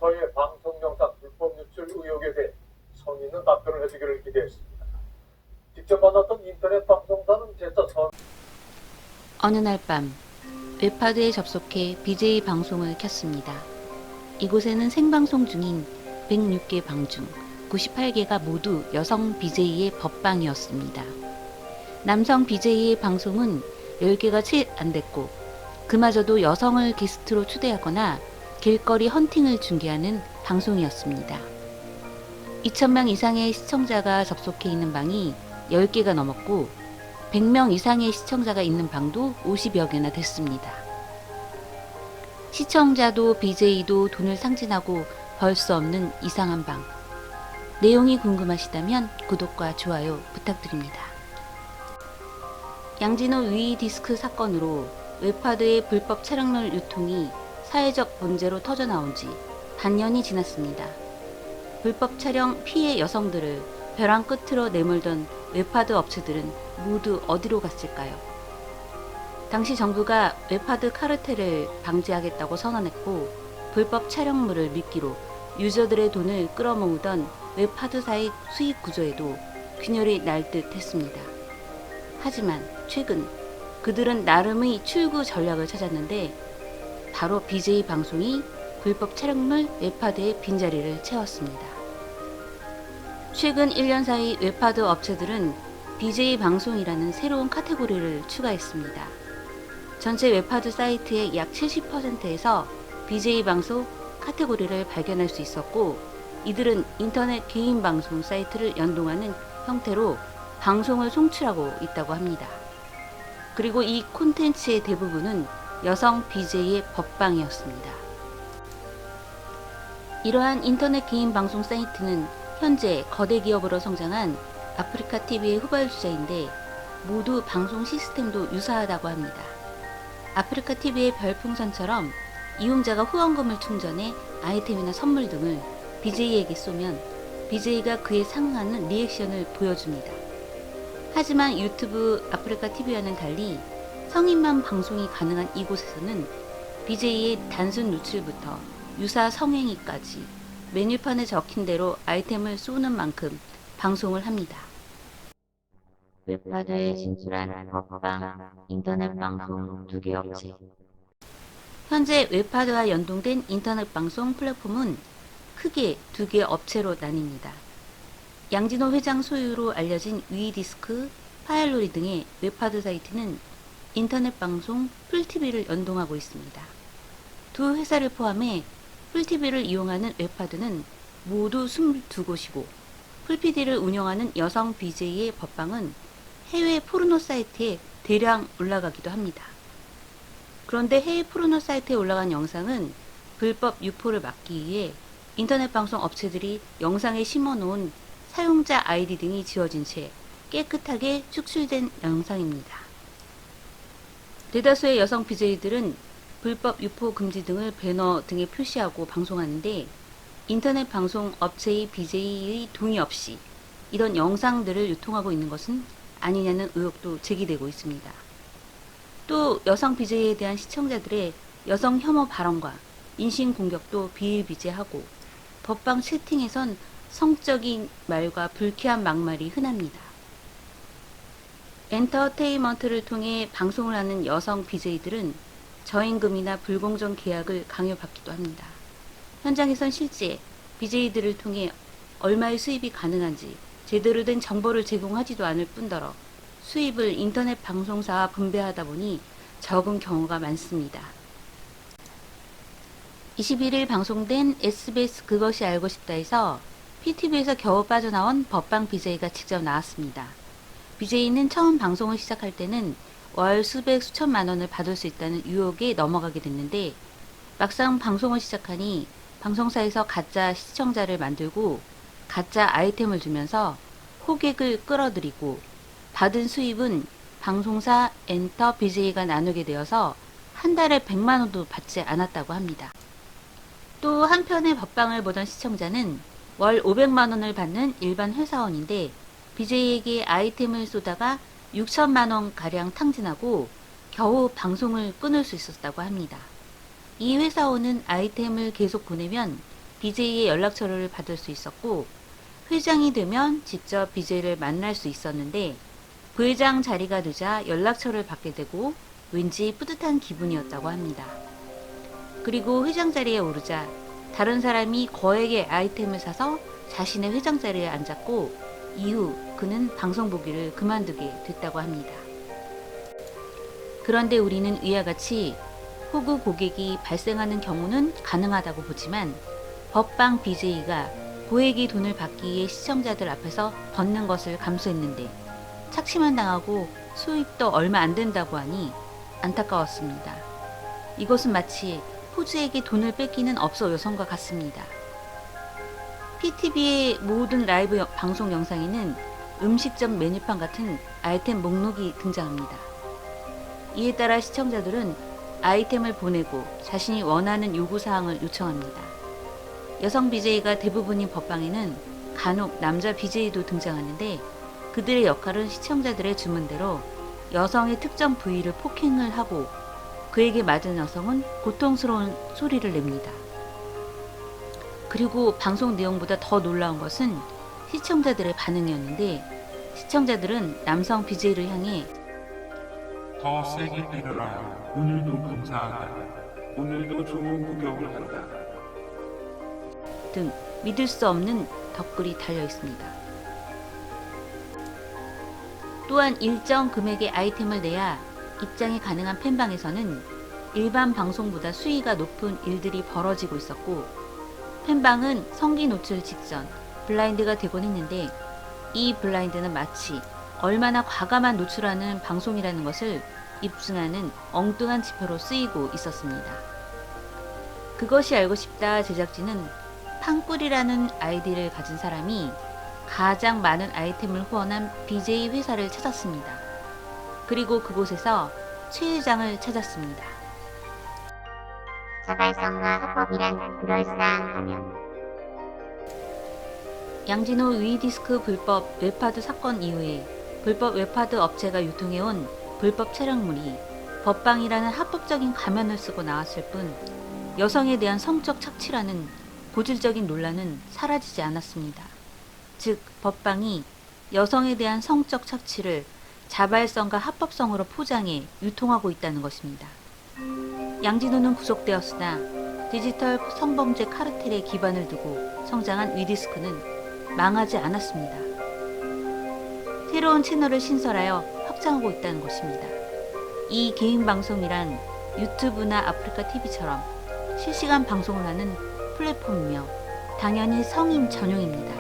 앵커의 방송 영상 불법 유출 의혹에 대해 성의 있는 답변을 해주기를 기대했습니다. 직접 만났던 인터넷 방송사는 재차 어느 날 밤 웹하드에 접속해 BJ 방송을 켰습니다. 이곳에는 생방송 중인 106개 방 중 98개가 모두 여성 BJ의 법방이었습니다. 남성 BJ의 방송은 10개가 채 안 됐고 그마저도 여성을 게스트로 초대하거나 길거리 헌팅을 중계하는 방송이었습니다. 2,000명 이상의 시청자가 접속해 있는 방이 10개가 넘었고 100명 이상의 시청자가 있는 방도 50여 개나 됐습니다. 시청자도 BJ도 돈을 상진하고 벌 수 없는 이상한 방. 내용이 궁금하시다면 구독과 좋아요 부탁드립니다. 양진호 위디스크 사건으로 웹하드의 불법 촬영물 유통이 사회적 문제로 터져나온 지 반년이 지났습니다. 불법 촬영 피해 여성들을 벼랑 끝으로 내몰던 웹하드 업체들은 모두 어디로 갔을까요? 당시 정부가 웹하드 카르텔을 방지하겠다고 선언했고 불법 촬영물을 미끼로 유저들의 돈을 끌어모으던 웹하드사의 수익 구조에도 균열이 날 듯 했습니다. 하지만 최근 그들은 나름의 출구 전략을 찾았는데 바로 BJ 방송이 불법 촬영물 웹하드의 빈자리를 채웠습니다. 최근 1년 사이 웹하드 업체들은 BJ 방송이라는 새로운 카테고리를 추가했습니다. 전체 웹하드 사이트의 약 70%에서 BJ 방송 카테고리를 발견할 수 있었고 이들은 인터넷 개인 방송 사이트를 연동하는 형태로 방송을 송출하고 있다고 합니다. 그리고 이 콘텐츠의 대부분은 여성 BJ의 법방이었습니다. 이러한 인터넷 개인 방송 사이트는 현재 거대 기업으로 성장한 아프리카TV의 후발주자인데 모두 방송 시스템도 유사하다고 합니다. 아프리카TV의 별풍선처럼 이용자가 후원금을 충전해 아이템이나 선물 등을 BJ에게 쏘면 BJ가 그에 상응하는 리액션을 보여줍니다. 하지만 유튜브 아프리카TV와는 달리 성인만 방송이 가능한 이곳에서는 BJ의 단순 노출부터 유사 성행위까지 메뉴판에 적힌 대로 아이템을 쏘는 만큼 방송을 합니다. 웹하드에 진출한 법방, 인터넷 방송 2개 업체. 현재 웹하드와 연동된 인터넷 방송 플랫폼은 크게 2개 업체로 나뉩니다. 양진호 회장 소유로 알려진 위디스크, 파일로리 등의 웹하드 사이트는 인터넷 방송 풀TV를 연동하고 있습니다. 두 회사를 포함해 풀TV를 이용하는 웹하드는 모두 22곳이고 풀PD를 운영하는 여성 BJ의 법방은 해외 포르노 사이트에 대량 올라가기도 합니다. 그런데 해외 포르노 사이트에 올라간 영상은 불법 유포를 막기 위해 인터넷 방송 업체들이 영상에 심어놓은 사용자 아이디 등이 지워진 채 깨끗하게 축출된 영상입니다. 대다수의 여성 BJ들은 불법 유포 금지 등을 배너 등에 표시하고 방송하는데 인터넷 방송 업체의 BJ의 동의 없이 이런 영상들을 유통하고 있는 것은 아니냐는 의혹도 제기되고 있습니다. 또 여성 BJ에 대한 시청자들의 여성 혐오 발언과 인신공격도 비일비재하고 법방 채팅에선 성적인 말과 불쾌한 막말이 흔합니다. 엔터테인먼트를 통해 방송을 하는 여성 BJ들은 저임금이나 불공정 계약을 강요받기도 합니다. 현장에선 실제 BJ들을 통해 얼마의 수입이 가능한지 제대로 된 정보를 제공하지도 않을 뿐더러 수입을 인터넷 방송사와 분배하다 보니 적은 경우가 많습니다. 21일 방송된 SBS 그것이 알고 싶다에서 PTV에서 겨우 빠져나온 법방 BJ가 직접 나왔습니다. BJ는 처음 방송을 시작할 때는 월 수백 수천만 원을 받을 수 있다는 유혹에 넘어가게 됐는데 막상 방송을 시작하니 방송사에서 가짜 시청자를 만들고 가짜 아이템을 주면서 호객을 끌어들이고 받은 수입은 방송사 엔터 BJ가 나누게 되어서 한 달에 100만 원도 받지 않았다고 합니다. 또 한편의 법방을 보던 시청자는 월 500만 원을 받는 일반 회사원인데 BJ에게 아이템을 쏘다가 6천만 원가량 탕진하고 겨우 방송을 끊을 수 있었다고 합니다. 이 회사원은 아이템을 계속 보내면 BJ의 연락처를 받을 수 있었고, 회장이 되면 직접 BJ를 만날 수 있었는데, 부회장 자리가 되자 연락처를 받게 되고 왠지 뿌듯한 기분이었다고 합니다. 그리고 회장 자리에 오르자 다른 사람이 거액의 아이템을 사서 자신의 회장 자리에 앉았고, 이후 그는 방송 보기를 그만두게 됐다고 합니다. 그런데 우리는 이와 같이 호구 고객이 발생하는 경우는 가능하다고 보지만, 법방 BJ가 고액의 돈을 받기 위해 시청자들 앞에서 벗는 것을 감수했는데 착취만 당하고 수입도 얼마 안 된다고 하니 안타까웠습니다. 이것은 마치 포즈에게 돈을 뺏기는 업소 여성과 같습니다. PTV의 모든 라이브 방송 영상에는 음식점 메뉴판 같은 아이템 목록이 등장합니다. 이에 따라 시청자들은 아이템을 보내고 자신이 원하는 요구사항을 요청합니다. 여성 BJ가 대부분인 법방에는 간혹 남자 BJ도 등장하는데, 그들의 역할은 시청자들의 주문대로 여성의 특정 부위를 폭행을 하고 그에게 맞은 여성은 고통스러운 소리를 냅니다. 그리고 방송 내용보다 더 놀라운 것은 시청자들의 반응이었는데, 시청자들은 남성 BJ를 향해 더 세게 때려라. 오늘도 감사하다. 오늘도 좋은 구경을 한다. 등 믿을 수 없는 댓글이 달려 있습니다. 또한 일정 금액의 아이템을 내야 입장이 가능한 팬방에서는 일반 방송보다 수위가 높은 일들이 벌어지고 있었고, 팬방은 성기 노출 직전 블라인드가 되곤 했는데, 이 블라인드는 마치 얼마나 과감한 노출하는 방송이라는 것을 입증하는 엉뚱한 지표로 쓰이고 있었습니다. 그것이 알고 싶다 제작진은 팡꿀이라는 아이디를 가진 사람이 가장 많은 아이템을 후원한 BJ 회사를 찾았습니다. 그리고 그곳에서 최 회장을 찾았습니다. 자발성과 합법이란 그럴싸하면 양진호 위디스크 불법 웹하드 사건 이후에 불법 웹하드 업체가 유통해온 불법 촬영물이 법방이라는 합법적인 가면을 쓰고 나왔을 뿐, 여성에 대한 성적 착취라는 고질적인 논란은 사라지지 않았습니다. 즉, 법방이 여성에 대한 성적 착취를 자발성과 합법성으로 포장해 유통하고 있다는 것입니다. 양진호는 구속되었으나 디지털 성범죄 카르텔에 기반을 두고 성장한 위디스크는 망하지 않았습니다. 새로운 채널을 신설하여 확장하고 있다는 것입니다. 이 개인 방송이란 유튜브나 아프리카 TV처럼 실시간 방송을 하는 플랫폼이며 당연히 성인 전용입니다.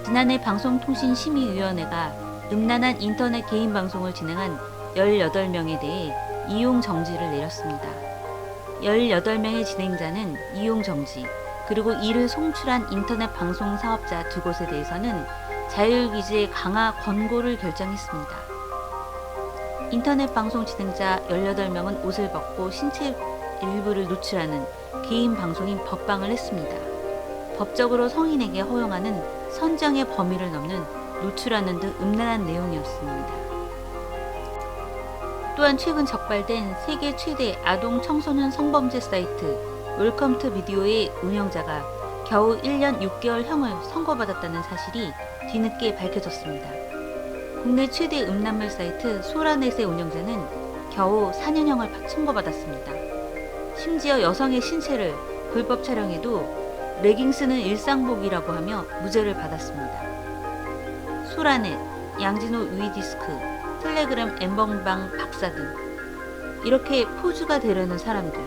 지난해 방송통신심의위원회가 음란한 인터넷 개인 방송을 진행한 18명에 대해 이용 정지를 내렸습니다. 18명의 진행자는 이용 정지, 그리고 이를 송출한 인터넷 방송 사업자 2곳에 대해서는 자율규제 강화 권고를 결정했습니다. 인터넷 방송 진행자 18명은 옷을 벗고 신체 일부를 노출하는 개인 방송인 법방을 했습니다. 법적으로 성인에게 허용하는 선정의 범위를 넘는 노출하는 듯 음란한 내용이었습니다. 또한 최근 적발된 세계 최대 아동 청소년 성범죄 사이트 웰컴 투 비디오의 운영자가 겨우 1년 6개월형을 선고받았다는 사실이 뒤늦게 밝혀졌습니다. 국내 최대 음란물 사이트 소라넷의 운영자는 겨우 4년형을 선고받았습니다. 심지어 여성의 신체를 불법 촬영해도 레깅스는 일상복이라고 하며 무죄를 받았습니다. 소라넷, 양진호 위디스크, 텔레그램 엠번방 박사 등 이렇게 포주가 되려는 사람들,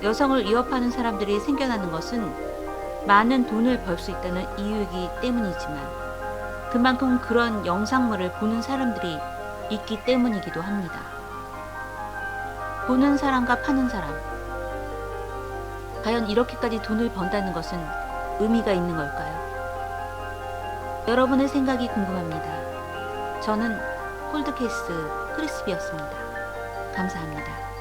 여성을 위협하는 사람들이 생겨나는 것은 많은 돈을 벌 수 있다는 이유이기 때문이지만, 그만큼 그런 영상물을 보는 사람들이 있기 때문이기도 합니다. 보는 사람과 파는 사람, 과연 이렇게까지 돈을 번다는 것은 의미가 있는 걸까요? 여러분의 생각이 궁금합니다. 저는 콜드캐스트 크리스비였습니다. 감사합니다.